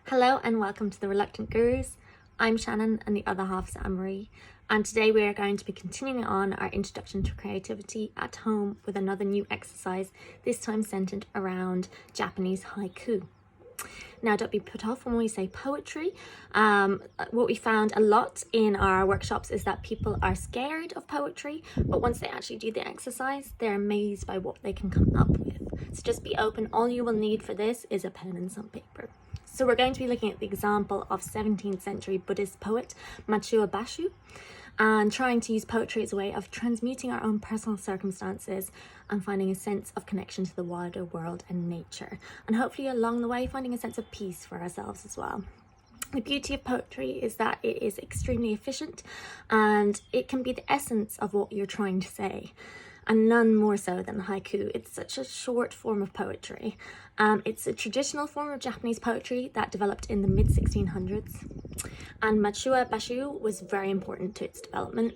Hello and welcome to the Reluctant Gurus. I'm Shannon and the other half is Anne-Marie, and today we are going to be continuing on our introduction to creativity at home with another new exercise, this time centered around Japanese haiku. Now, don't be put off when we say poetry. What we found a lot in our workshops is that people are scared of poetry, but once they actually do the exercise, they're amazed by what they can come up with. So just be open. All you will need for this is a pen and some paper. So we're going to be looking at the example of 17th century Buddhist poet Machiwa Basho, and trying to use poetry as a way of transmuting our own personal circumstances and finding a sense of connection to the wider world and nature, and hopefully along the way finding a sense of peace for ourselves as well. The beauty of poetry is that it is extremely efficient and it can be the essence of what you're trying to say, and none more so than haiku. It's such a short form of poetry. It's a traditional form of Japanese poetry that developed in the mid-1600s, and Machiwa Basho was very important to its development,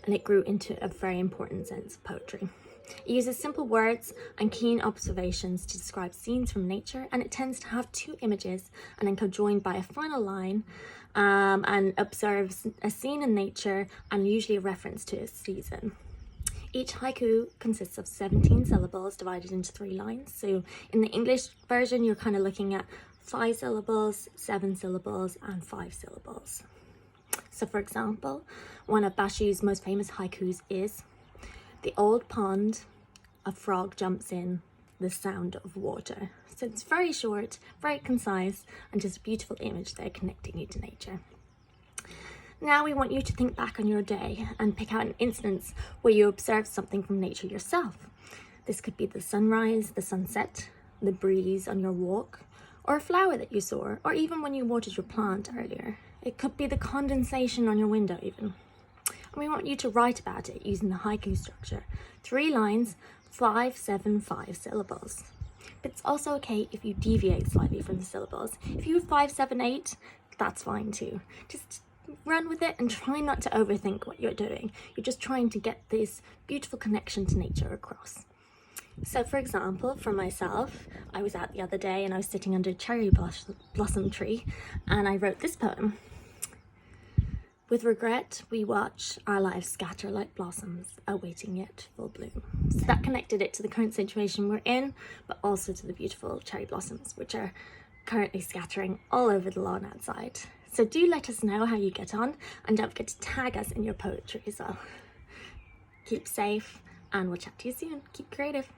and it grew into a very important sense of poetry. It uses simple words and keen observations to describe scenes from nature, and it tends to have two images and then conjoined by a final line, and observes a scene in nature and usually a reference to a season. Each haiku consists of 17 syllables divided into 3 lines. So in the English version, you're kind of looking at 5 syllables, 7 syllables, and 5 syllables. So for example, one of Basho's most famous haikus is, "The old pond, a frog jumps in, the sound of water." So it's very short, very concise, and just a beautiful image there connecting you to nature. Now we want you to think back on your day and pick out an instance where you observed something from nature yourself. This could be the sunrise, the sunset, the breeze on your walk, or a flower that you saw, or even when you watered your plant earlier. It could be the condensation on your window even. And we want you to write about it using the haiku structure. 3 lines, 5, 7, 5 syllables. But it's also okay if you deviate slightly from the syllables. If you have 5, 7, 8, that's fine too. Just run with it and try not to overthink what you're doing. You're just trying to get this beautiful connection to nature across. So for example, for myself, I was out the other day and I was sitting under a cherry blossom tree and I wrote this poem. "With regret, we watch our lives scatter like blossoms, awaiting yet full bloom." So that connected it to the current situation we're in, but also to the beautiful cherry blossoms, which are currently scattering all over the lawn outside. So do let us know how you get on, and don't forget to tag us in your poetry as well. Keep safe, and we'll chat to you soon. Keep creative.